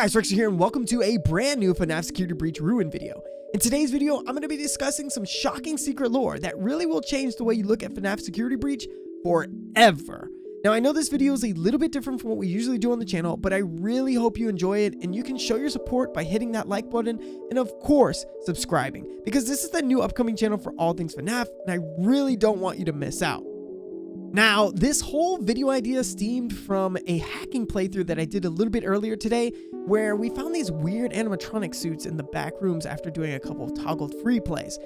guys, Rexter here, and welcome to a brand new Fnaf Security Breach Ruin video. In today's video, I'm going to be discussing some shocking secret lore that really will change the way you look at Fnaf Security Breach forever. Now, I know this video is a little bit different from what we usually do on the channel, but I really hope you enjoy it, and you can show your support by hitting that like button and, of course, subscribing, because this is the new upcoming channel for all things FNAF, and I really don't want you to miss out. Now, this whole video idea stemmed from a hacking playthrough that I did a little bit earlier today, where we found these weird animatronic suits in the back rooms after doing a couple of toggled free plays.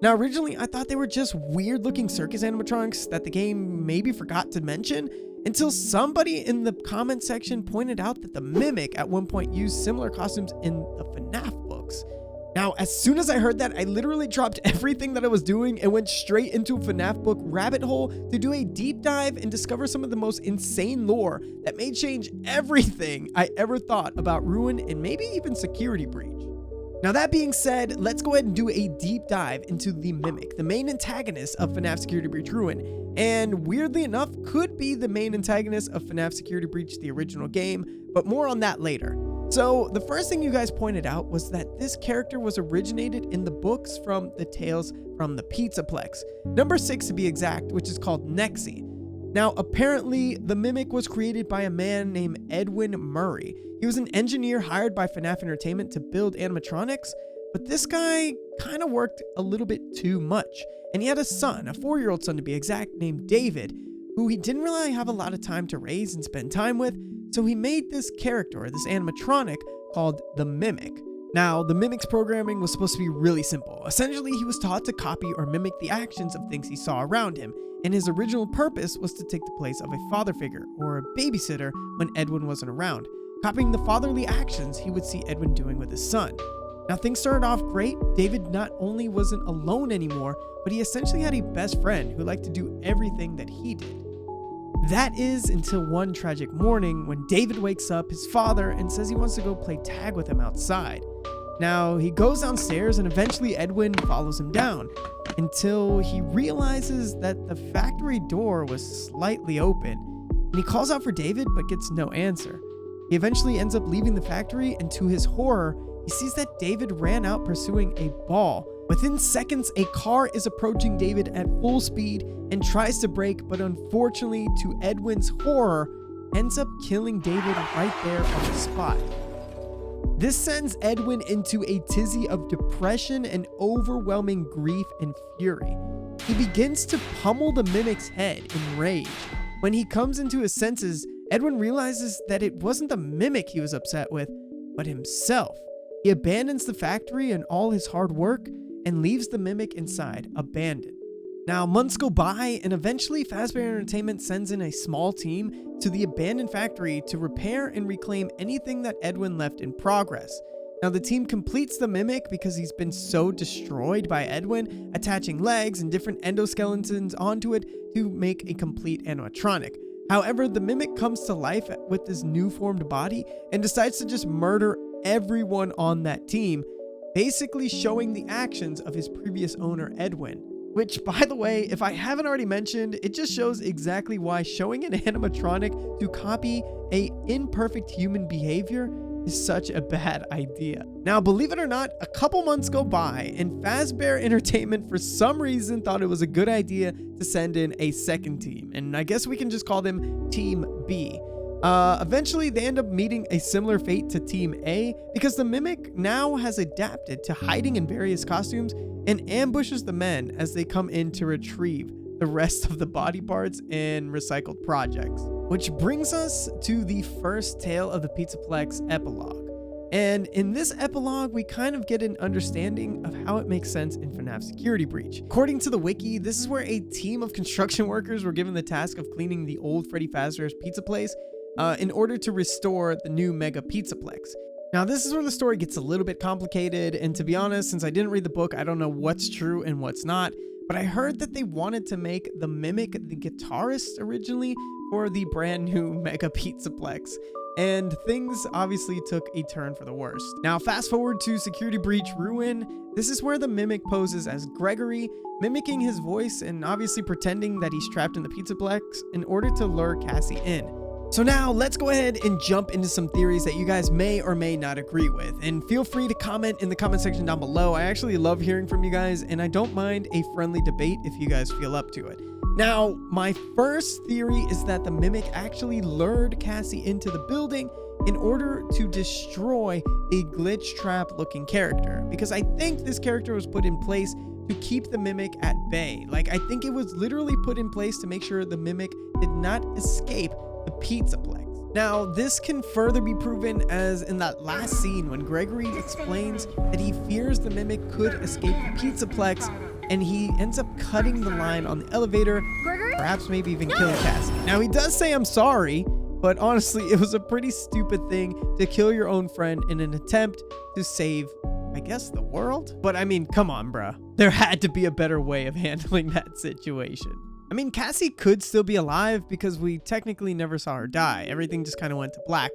Now, originally, I thought they were just weird-looking circus animatronics that the game maybe forgot to mention, until somebody in the comment section pointed out that the Mimic at one point used similar costumes in the FNAF books. Now, as soon as I heard that, I literally dropped everything that I was doing and went straight into a FNAF book rabbit hole to do a deep dive and discover some of the most insane lore that may change everything I ever thought about Ruin and maybe even Security Breach. Now, that being said, let's go ahead and do a deep dive into the Mimic, the main antagonist of Fnaf Security Breach Ruin, and weirdly enough, could be the main antagonist of Fnaf Security Breach, the original game, but more on that later. So, the first thing you guys pointed out was that this character was originated in the books from the Tales from the Pizza Plex, number 6 to be exact, which is called Nexi. Now, apparently, the Mimic was created by a man named Edwin Murray. He was an engineer hired by FNAF Entertainment to build animatronics, but this guy kind of worked a little bit too much. And he had a son, a 4-year-old son to be exact, named David, who he didn't really have a lot of time to raise and spend time with, so he made this character, this animatronic, called the Mimic. Now, the Mimic's programming was supposed to be really simple. Essentially, he was taught to copy or mimic the actions of things he saw around him, and his original purpose was to take the place of a father figure or a babysitter when Edwin wasn't around, copying the fatherly actions he would see Edwin doing with his son. Now, things started off great. David not only wasn't alone anymore, but he essentially had a best friend who liked to do everything that he did. That is until one tragic morning when David wakes up his father and says he wants to go play tag with him outside. Now, he goes downstairs and eventually Edwin follows him down until he realizes that the factory door was slightly open, and he calls out for David but gets no answer. He eventually ends up leaving the factory, and to his horror, he sees that David ran out pursuing a ball. Within seconds, a car is approaching David at full speed and tries to brake, but unfortunately, to Edwin's horror, ends up killing David right there on the spot. This sends Edwin into a tizzy of depression and overwhelming grief and fury. He begins to pummel the Mimic's head in rage. When he comes into his senses, Edwin realizes that it wasn't the Mimic he was upset with, but himself. He abandons the factory and all his hard work and leaves the Mimic inside, abandoned. Now, months go by, and eventually Fazbear Entertainment sends in a small team to the abandoned factory to repair and reclaim anything that Edwin left in progress. Now, the team completes the Mimic because he's been so destroyed by Edwin, attaching legs and different endoskeletons onto it to make a complete animatronic. However, the Mimic comes to life with this new formed body and decides to just murder everyone on that team, basically showing the actions of his previous owner, Edwin. Which, by the way, if I haven't already mentioned, it just shows exactly why showing an animatronic to copy a imperfect human behavior is such a bad idea. Now, believe it or not, a couple months go by, and Fazbear Entertainment for some reason thought it was a good idea to send in a second team, and I guess we can just call them Team B. Eventually, they end up meeting a similar fate to Team A because the Mimic now has adapted to hiding in various costumes and ambushes the men as they come in to retrieve the rest of the body parts and recycled projects. Which brings us to the first tale of the Pizzaplex epilogue. And in this epilogue, we kind of get an understanding of how it makes sense in Fnaf Security Breach. According to the wiki, this is where a team of construction workers were given the task of cleaning the old Freddy Fazbear's pizza place in order to restore the new Mega Pizzaplex. Now, this is where the story gets a little bit complicated, and to be honest, since I didn't read the book, I don't know what's true and what's not, but I heard that they wanted to make the Mimic the guitarist originally for the brand new Mega Pizzaplex, and things obviously took a turn for the worst. Now, fast forward to Security Breach Ruin. This is where the Mimic poses as Gregory, mimicking his voice and obviously pretending that he's trapped in the Pizzaplex in order to lure Cassie in. So now let's go ahead and jump into some theories that you guys may or may not agree with, and feel free to comment in the comment section down below. I actually love hearing from you guys, and I don't mind a friendly debate if you guys feel up to it. Now, my first theory is that the Mimic actually lured Cassie into the building in order to destroy the glitchtrap looking character, because I think this character was put in place to keep the Mimic at bay. Like, I think it was literally put in place to make sure the Mimic did not escape the pizza plex. Now, this can further be proven as in that last scene when Gregory explains that he fears the Mimic could escape the pizza plex, and he ends up cutting the line on the elevator, perhaps maybe even killing Cassie. Now, he does say, "I'm sorry," but honestly, it was a pretty stupid thing to kill your own friend in an attempt to save, I guess, the world? But I mean, come on, bruh. There had to be a better way of handling that situation. I mean, Cassie could still be alive because we technically never saw her die. Everything just kind of went to black.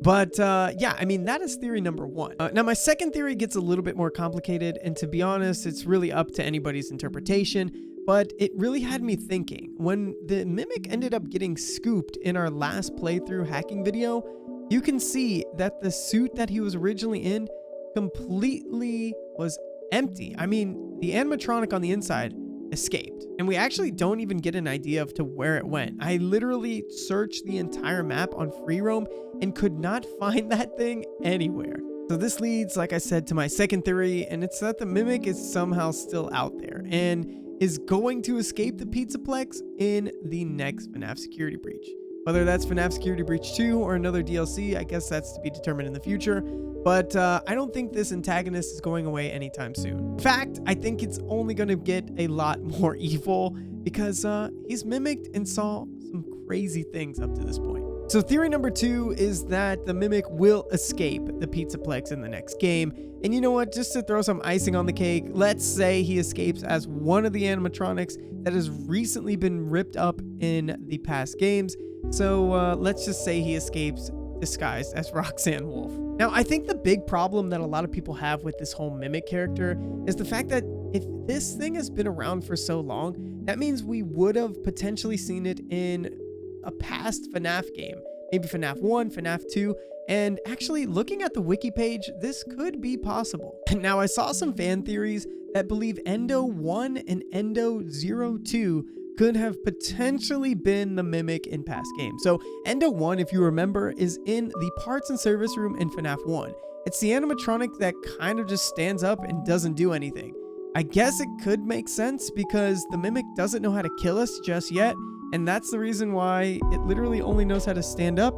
But yeah, I mean, that is theory number one. Now, my second theory gets a little bit more complicated, and to be honest, it's really up to anybody's interpretation, but it really had me thinking. When the Mimic ended up getting scooped in our last playthrough hacking video, you can see that the suit that he was originally in completely was empty. I mean, the animatronic on the inside escaped, and we actually don't even get an idea of to where it went. I literally searched the entire map on free roam and could not find that thing anywhere. So this leads, like I said, to my second theory, and it's that the Mimic is somehow still out there and is going to escape the Pizzaplex in the next Fnaf Security Breach. Whether that's Fnaf Security Breach 2 or another DLC, I guess that's to be determined in the future. But I don't think this antagonist is going away anytime soon. In fact, I think it's only going to get a lot more evil because he's mimicked and saw some crazy things up to this point. So theory number 2 is that the Mimic will escape the Pizzaplex in the next game. And you know what? Just to throw some icing on the cake, let's say he escapes as one of the animatronics that has recently been ripped up in the past games. So let's just say he escapes disguised as Roxanne Wolf. Now, I think the big problem that a lot of people have with this whole Mimic character is the fact that if this thing has been around for so long, that means we would have potentially seen it in a past FNAF game, maybe FNAF 1, FNAF 2, and actually looking at the wiki page, this could be possible. Now, I saw some fan theories that believe Endo 1 and Endo 02 could have potentially been the Mimic in past games. So Endo 1, if you remember, is in the parts and service room in FNAF 1. It's the animatronic that kind of just stands up and doesn't do anything. I guess it could make sense because the Mimic doesn't know how to kill us just yet, and that's the reason why it literally only knows how to stand up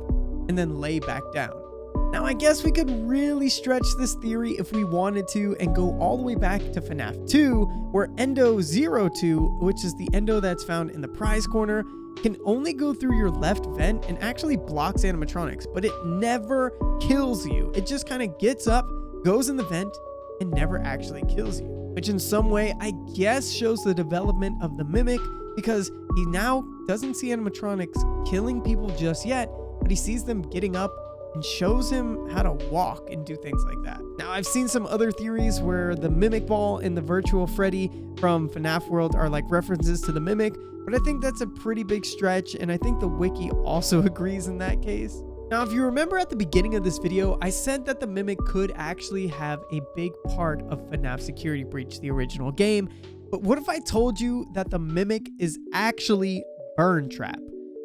and then lay back down. Now, I guess we could really stretch this theory if we wanted to and go all the way back to FNAF 2, where Endo 02, which is the Endo that's found in the prize corner, can only go through your left vent and actually blocks animatronics, but it never kills you. It just kind of gets up, goes in the vent, and never actually kills you. Which in some way, I guess shows the development of the Mimic, because he now doesn't see animatronics killing people just yet, but he sees them getting up and shows him how to walk and do things like that. Now, I've seen some other theories where the Mimic Ball and the Virtual Freddy from FNAF World are like references to the Mimic, but I think that's a pretty big stretch, and I think the wiki also agrees in that case. Now, if you remember at the beginning of this video, I said that the Mimic could actually have a big part of FNAF Security Breach, the original game, but what if I told you that the Mimic is actually Burn Trap?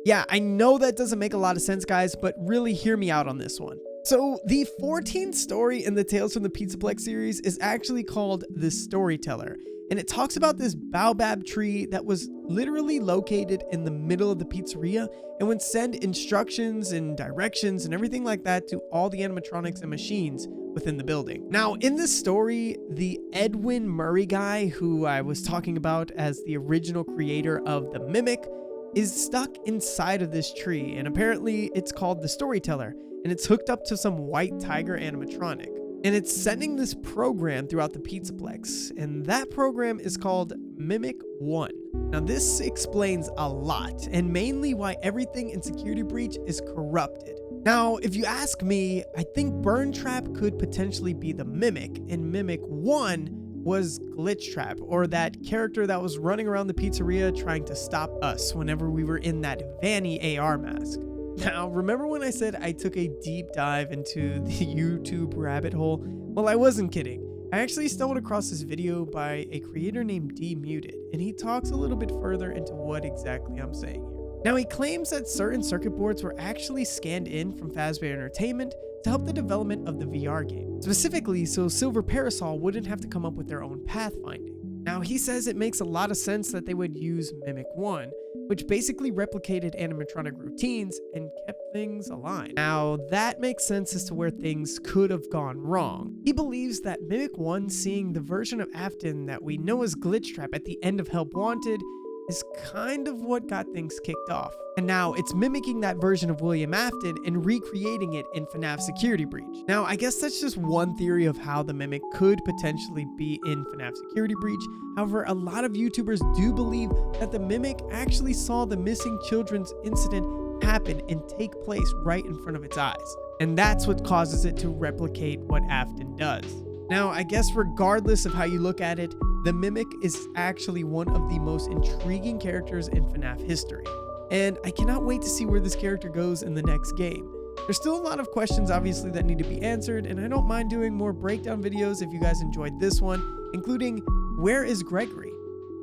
Yeah, I know that doesn't make a lot of sense, guys, but really hear me out on this one. So the 14th story in the Tales from the Pizzaplex series is actually called The Storyteller, and it talks about this baobab tree that was literally located in the middle of the pizzeria and would send instructions and directions and everything like that to all the animatronics and machines within the building. Now, in this story, the Edwin Murray guy, who I was talking about as the original creator of the Mimic, is stuck inside of this tree, and apparently it's called the Storyteller, and it's hooked up to some white tiger animatronic, and it's sending this program throughout the Pizzaplex, and that program is called Mimic 1. Now, this explains a lot, and mainly why everything in Security Breach is corrupted. Now, if you ask me, I think Burn Trap could potentially be the Mimic, and Mimic 1 was Glitchtrap, or that character that was running around the pizzeria trying to stop us whenever we were in that Vanny AR mask. Now, remember when I said I took a deep dive into the YouTube rabbit hole? Well, I wasn't kidding. I actually stumbled across this video by a creator named Demuted, and he talks a little bit further into what exactly I'm saying here. Now, he claims that certain circuit boards were actually scanned in from Fazbear Entertainment to help the development of the VR game, specifically so Silver Parasol wouldn't have to come up with their own pathfinding. Now, he says it makes a lot of sense that they would use Mimic 1, which basically replicated animatronic routines and kept things aligned. Now, that makes sense as to where things could have gone wrong. He believes that Mimic 1 seeing the version of Afton that we know as Glitchtrap at the end of Help Wanted is kind of what got things kicked off. And now it's mimicking that version of William Afton and recreating it in Fnaf Security Breach. Now, I guess that's just one theory of how the Mimic could potentially be in Fnaf Security Breach. However, a lot of YouTubers do believe that the Mimic actually saw the missing children's incident happen and take place right in front of its eyes. And that's what causes it to replicate what Afton does. Now, I guess regardless of how you look at it, the Mimic is actually one of the most intriguing characters in FNAF history. And I cannot wait to see where this character goes in the next game. There's still a lot of questions obviously that need to be answered, and I don't mind doing more breakdown videos if you guys enjoyed this one, including where is Gregory?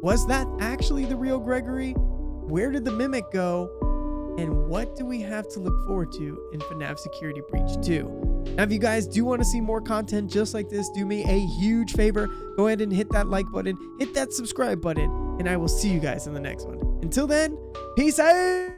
Was that actually the real Gregory? Where did the Mimic go? And what do we have to look forward to in FNAF Security Breach 2? Now, if you guys do want to see more content just like this, do me a huge favor. Go ahead and hit that like button, hit that subscribe button, and I will see you guys in the next one. Until then, peace out!